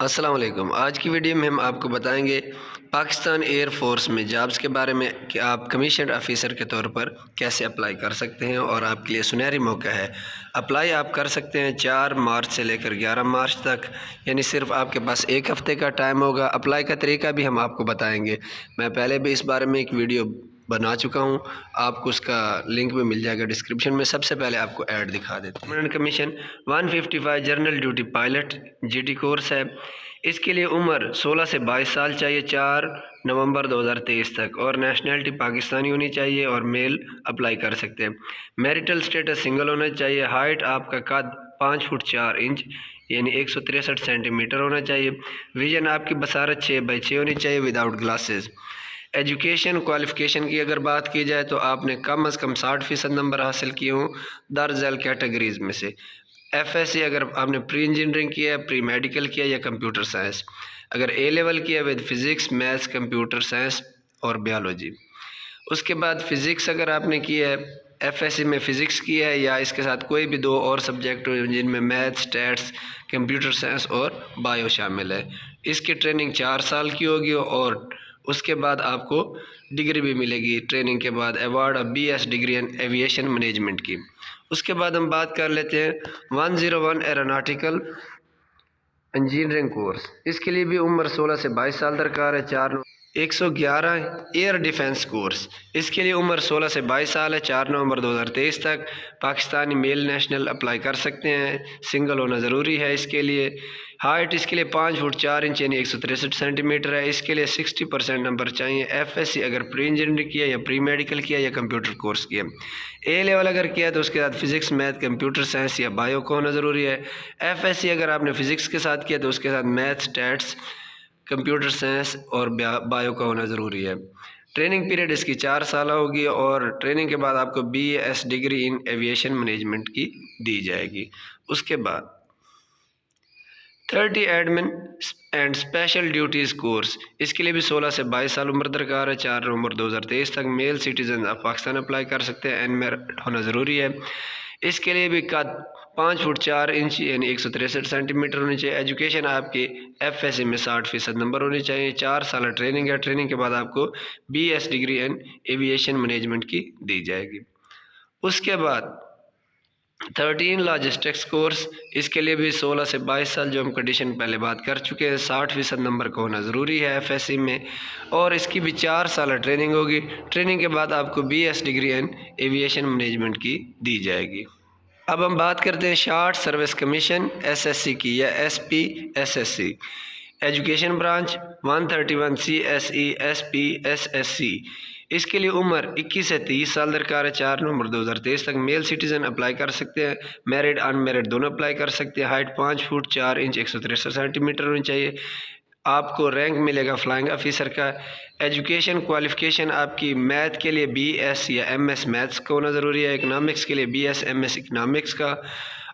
अस्सलाम वालेकुम। आज की वीडियो में हम आपको बताएंगे पाकिस्तान एयर फोर्स में जॉब्स के बारे में कि आप कमीशन ऑफिसर के तौर पर कैसे अप्लाई कर सकते हैं और आपके लिए सुनहरी मौका है। अप्लाई आप कर सकते हैं 4 मार्च से लेकर 11 मार्च तक, यानी सिर्फ आपके पास एक हफ़्ते का टाइम होगा। अप्लाई का तरीका भी हम आपको बताएंगे। मैं पहले भी इस बारे में एक वीडियो बना चुका हूँ, आपको उसका लिंक भी मिल जाएगा डिस्क्रिप्शन में। सबसे पहले आपको ऐड दिखा देते हैं। Permanent commission 155 general duty pilot GT course है। इसके लिए उम्र 16 से 22 साल चाहिए, 4 नवंबर 2023 तक, और नेशनलिटी पाकिस्तानी होनी चाहिए और मेल अप्लाई कर सकते हैं। मैरिटल स्टेटस सिंगल होना चाहिए। हाइट आपका कद 5 फुट 4 इंच यानी 163 सेंटीमीटर होना चाहिए। विजन आपकी बसारत 6x6 होनी चाहिए विदाउट ग्लासेस। एजुकेशन क्वालिफ़िकेशन की अगर बात की जाए तो आपने कम अज़ कम 60% नंबर हासिल किए हों दर्जल कैटेगरीज़ में से। एफएससी अगर आपने प्री इंजीनियरिंग किया है, प्री मेडिकल किया या कंप्यूटर साइंस, अगर ए लेवल किया with physics maths computer science और बायोलॉजी। उसके बाद फ़िज़िक्स अगर आपने किया है, एफएससी में फ़िज़िक्स किया है या इसके साथ कोई भी 2 और सब्जेक्ट हो जिनमें मैथ्स स्टैट्स कंप्यूटर साइंस और बायो शामिल है। इसकी ट्रेनिंग 4 साल की होगी और उसके बाद आपको डिग्री भी मिलेगी ट्रेनिंग के बाद, award of BS degree in aviation management की। उसके बाद हम बात कर लेते हैं 101 एरोनॉटिकल इंजीनियरिंग कोर्स। इसके लिए भी उम्र 16 से 22 साल दरकार है। 111 एयर डिफेंस कोर्स। इसके लिए उम्र 16 से 22 साल है, 4 नवंबर 2023 तक। पाकिस्तानी मेल नेशनल अप्लाई कर सकते हैं, सिंगल होना ज़रूरी है इसके लिए। हाइट इसके लिए 5 फुट 4 इंच यानी 163 सेंटीमीटर है। इसके लिए 60% नंबर चाहिए। एफएससी अगर प्री इंजीनियरिंग किया या प्री मेडिकल किया या कंप्यूटर कोर्स किया। ए लेवल अगर किया तो उसके साथ फिज़िक्स मैथ कंप्यूटर साइंस या बायो का होना ज़रूरी है। एफएससी अगर आपने फ़िज़िक्स के साथ किया तो उसके साथ मैथ स्टैट्स कंप्यूटर साइंस और बायो का होना ज़रूरी है। ट्रेनिंग पीरियड इसकी 4 साल होगी और ट्रेनिंग के बाद आपको BS degree in aviation management की दी जाएगी। उसके बाद 30 admin and special duties course. इसके लिए भी 16 से 22 साल उम्र दरकार है, 4 नवंबर 2023 तक। Male citizen of Pakistan apply कर सकते हैं, एनमेरिट होना ज़रूरी है। इसके लिए भी कद 5 फुट 4 इंच यानी 163 सेंटीमीटर होनी चाहिए। एजुकेशन आपकी एफएससी में 60% नंबर होने चाहिए। 4 साल ट्रेनिंग है। ट्रेनिंग के बाद आपको BS degree in aviation management की दी जाएगी। उसके बाद 13 लॉजिस्टिक्स कोर्स। इसके लिए भी 16 से 22 साल, जो हम कंडीशन पहले बात कर चुके हैं, 60% नंबर का होना ज़रूरी है एफएससी में, और इसकी भी 4 साल ट्रेनिंग होगी। ट्रेनिंग के बाद आपको BS degree in aviation management की दी जाएगी। अब हम बात करते हैं शॉर्ट सर्विस कमीशन एसएससी की या SP SSC. Education branch 131 CSE SP SSC. इसके लिए उम्र 21 से 30 साल दरकार है, 4 नवंबर 2023 तक। मेल सिटीजन अप्लाई कर सकते हैं, मैरिड अनमैरिड दोनों अप्लाई कर सकते हैं। हाइट 5 फुट 4 इंच 163 सेंटीमीटर होनी चाहिए। आपको रैंक मिलेगा फ्लाइंग ऑफिसर का। एजुकेशन क्वालिफ़िकेशन आपकी मैथ के लिए बीएस या एमएस मैथ्स का होना ज़रूरी है। इकनॉमिक्स के लिए बीएस एमएस इकनॉमिक्स का।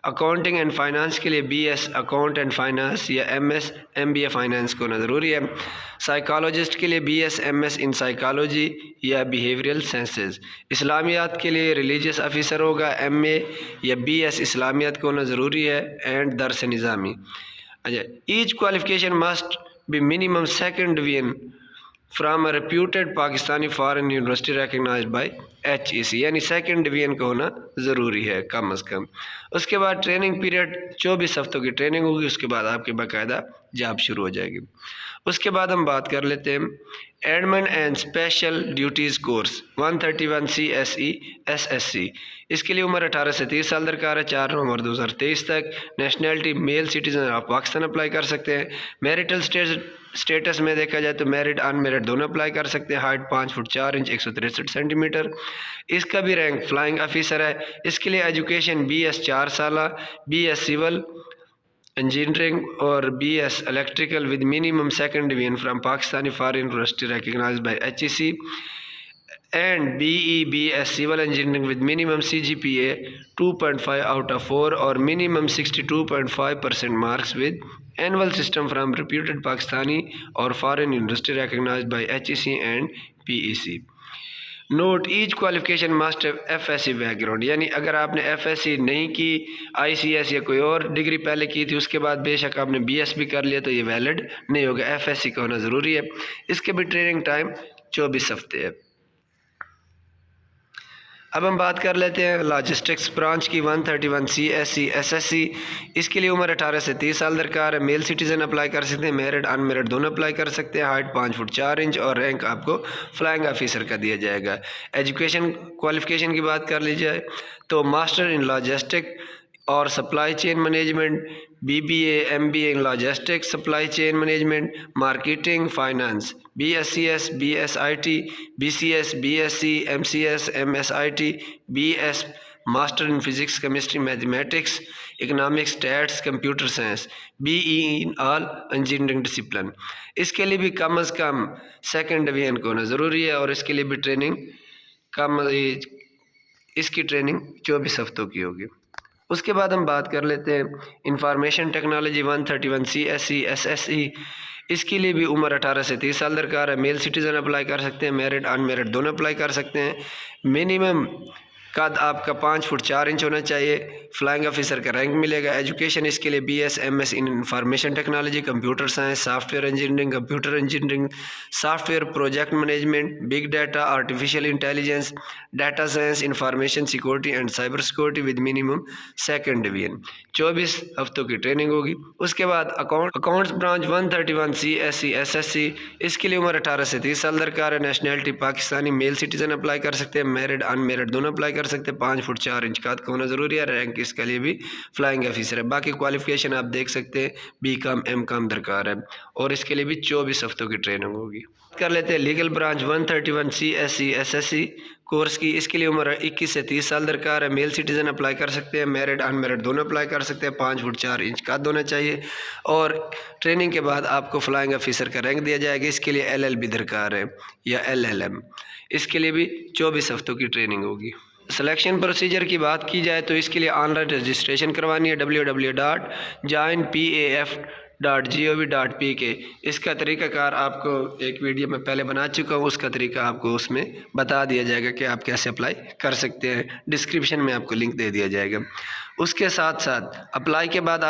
अकाउंटिंग एंड फाइनेंस के लिए बीएस अकाउंट एंड फाइनेंस या एमएस एमबीए फाइनेंस का होना ज़रूरी है। साइकोलॉजिस्ट के लिए बीएस एमएस इन साइकोलॉजी या बिहेवियरल साइंसेज। इस्लामियात के लिए रिलीजियस ऑफिसर होगा, एमए या बीएस इस्लामियात का होना ज़रूरी है। एंड दरस निज़ामी। अच्छा, each qualification must be minimum second division from a reputed Pakistani foreign university recognized by HEC, यानी सेकंड डिवीजन का होना ज़रूरी है कम अज़ कम। उसके बाद ट्रेनिंग पीरियड 24 हफ्तों की ट्रेनिंग होगी। उसके बाद आपकी बाकायदा जॉब शुरू हो जाएगी। उसके बाद हम बात कर लेते हैं admin and special duties course 131 CSE SSC। इसके लिए उम्र 18 से 30 साल दरकार है, 4 नवंबर 2023 तक। Nationality male citizen of Pakistan apply कर सकते हैं। मैरिटल स्टेटस में देखा जाए तो मैरिड अनमैरिड दोनों अप्लाई कर सकते हैं। Height 5 foot 4 inch 163 centimetre. इसका भी रैंक फ्लाइंग ऑफिसर है। इसके लिए एजुकेशन BS 4 साल, BS सिविल इंजीनियरिंग और BS electrical with minimum second division from Pakistani foreign university recognized by HEC, and BS civil engineering with minimum CGPA 2.5 out of 4 or minimum 62.5% marks with annual system from reputed Pakistani or foreign university recognized by HEC and PEC। Note each qualification must FSC background, यानी अगर आपने FSC नहीं की, ICS या कोई और degree पहले की थी, उसके बाद बेशक आपने BS भी कर लिया तो ये वैलिड नहीं होगा, FSC का होना ज़रूरी है। इसके भी ट्रेनिंग टाइम 24 हफ्ते है। अब हम बात कर लेते हैं लॉजिस्टिक्स ब्रांच की 131C SC SSC। इसके लिए उम्र 18 से 30 साल दरकार है। मेल सिटीज़न अप्लाई कर सकते हैं, मेरिड अनमेरिड दोनों अप्लाई कर सकते हैं। हाइट 5 फुट 4 इंच और रैंक आपको फ्लाइंग ऑफिसर का दिया जाएगा। एजुकेशन क्वालिफिकेशन की बात कर ली जाए तो मास्टर इन लॉजिस्टिक और supply chain management, BBA MBA in logistics supply chain management, marketing finance, BSCS BSIT BCS BSc MCS MSIT BS master in physics chemistry mathematics economics stats computer science, BE in all engineering discipline. इसके लिए भी कम अज़ कम second division को होना ज़रूरी है और इसके लिए भी ट्रेनिंग इसकी ट्रेनिंग 24 हफ्तों की होगी। उसके बाद हम बात कर लेते हैं information technology 131C SC SSE। इसके लिए भी उम्र 18 से 30 साल दरकार है। मेल सिटीज़न अप्लाई कर सकते हैं, मेरिड अनमेरिड दोनों अप्लाई कर सकते हैं। मिनिमम कद आपका 5 फुट 4 इंच होना चाहिए। फ्लाइंग ऑफिसर का रैंक मिलेगा। एजुकेशन इसके लिए BS MS in information technology, computer science, software engineering, computer engineering, software project management, big data, artificial intelligence, data science, information security and cyber security with minimum second division. 24 हफ्तों की training होगी। उसके बाद accounts branch 131C SC SSC। इसके लिए उम्र 18 से 30 साल दरकार है। Nationality Pakistani, male citizen apply कर सकते हैं, मेरिड अनमेरिड दोनों अप्लाई कर सकते हैं। 5 फुट 4 इंच का होना ज़रूरी है। रैंक इसके लिए भी फ्लाइंग ऑफिसर है। बाकी क्वालिफिकेशन आप देख सकते हैं, BCom MCom दरकार है और इसके लिए भी 24 हफ्तों की ट्रेनिंग होगी। कर लेते हैं legal branch 131C SC SSC course की। इसके लिए उम्र 21 से 30 साल दरकार है। मेल सिटीज़न अप्लाई कर सकते हैं, मेरिड अनमेरिड दोनों अप्लाई कर सकते हैं। 5 फुट 4 इंच का होना चाहिए और ट्रेनिंग के बाद आपको फ्लाइंग ऑफिसर का रैंक दिया जाएगा। इसके लिए LLB दरकार है या LLM। इसके लिए भी 24 हफ्तों की ट्रेनिंग होगी। सिलेक्शन प्रोसीजर की बात की जाए तो इसके लिए ऑनलाइन रजिस्ट्रेशन करवानी है www.joinpaf.gov.pk। इसका तरीक़ाकार आपको एक वीडियो में पहले बना चुका हूँ, उसका तरीका आपको उसमें बता दिया जाएगा कि आप कैसे अप्लाई कर सकते हैं। डिस्क्रिप्शन में आपको लिंक दे दिया जाएगा। उसके साथ साथ अप्लाई के बाद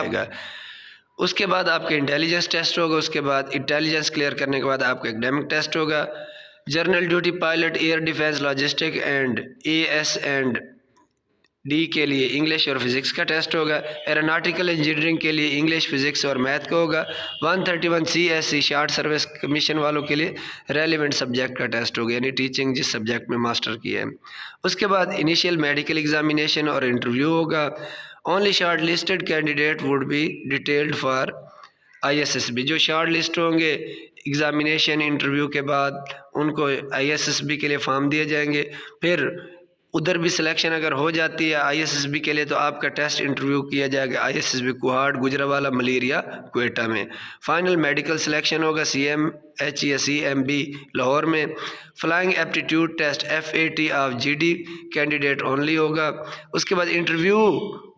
उसके बाद आपका इंटेलिजेंस टेस्ट होगा। उसके बाद इंटेलिजेंस क्लियर करने के बाद आपका एकेडमिक टेस्ट होगा। General duty pilot, air defence, logistic and AS&D के लिए इंग्लिश और फिज़िक्स का टेस्ट होगा। एरोनॉटिकल इंजीनियरिंग के लिए इंग्लिश, फिज़िक्स और मैथ का होगा। 131C SC short service commission वालों के लिए रेलिवेंट सब्जेक्ट का टेस्ट होगा, यानी टीचिंग जिस सब्जेक्ट में मास्टर किया है। उसके बाद इनिशियल मेडिकल एग्जामिनेशन और इंटरव्यू होगा। Only short listed candidate would be detailed for ISSB। जो शॉर्ट लिस्ट होंगे एग्ज़ामिनेशन इंटरव्यू के बाद उनको ISSB के लिए फॉर्म दिए जाएंगे। फिर उधर भी सिलेक्शन अगर हो जाती है ISSB के लिए तो आपका टेस्ट इंटरव्यू किया जाएगा ISSB कुहाड़, गुजरावाला, मलेरिया, क्वेटा में। फाइनल मेडिकल सिलेक्शन होगा CMHESEMB लाहौर में। Flying aptitude test FAT of GD candidate only होगा। उसके बाद interview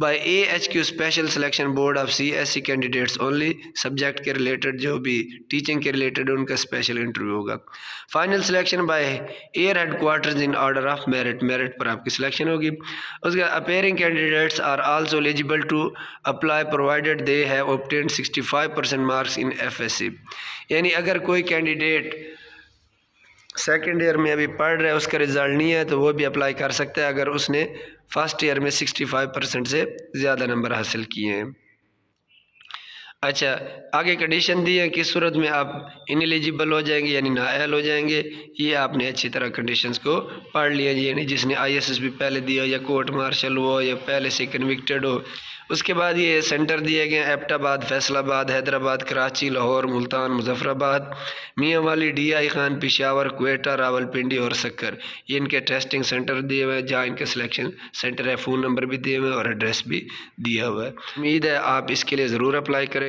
by AHQ special selection board of CSC candidates only. Subject के रिलेटेड जो भी टीचिंग के रिलेटेड उनका स्पेशल इंटरव्यू होगा। Final selection by air headquarters in order of merit, merit पर आपकी सिलेक्शन होगी। उसके बाद appearing candidates are also eligible to apply provided they have obtained 65% marks in FSC। यानी अगर कोई कैंडिडेट सेकेंड ईयर में अभी पढ़ रहा है, उसका रिज़ल्ट नहीं है, तो वो भी अप्लाई कर सकता है अगर उसने फर्स्ट ईयर में 65% से ज़्यादा नंबर हासिल किए हैं। अच्छा, आगे कंडीशन दी है किस सूरत में आप इनएलिजिबल हो जाएंगे यानी नाअहल हो जाएंगे। ये आपने अच्छी तरह कंडीशंस को पढ़ लिया, यानी जिसने ISSB पहले दिया या कोर्ट मार्शल हो या पहले से कन्विक्टेड हो। उसके बाद ये सेंटर दिए गए एबटाबाद, फैसलाबाद, हैदराबाद, कराची, लाहौर, मुल्तान, मुजफ्फराबाद, मियांवाली, DI खान, पेशावर, क्वेटा, रावलपिंडी और सक्कर। ये इनके टेस्टिंग सेंटर दिए हुए हैं जहाँ इनके सिलेक्शन सेंटर है। फ़ोन नंबर भी दिए हुए हैं और एड्रेस भी दिया हुआ है। उम्मीद है आप इसके लिए ज़रूर अप्लाई करें।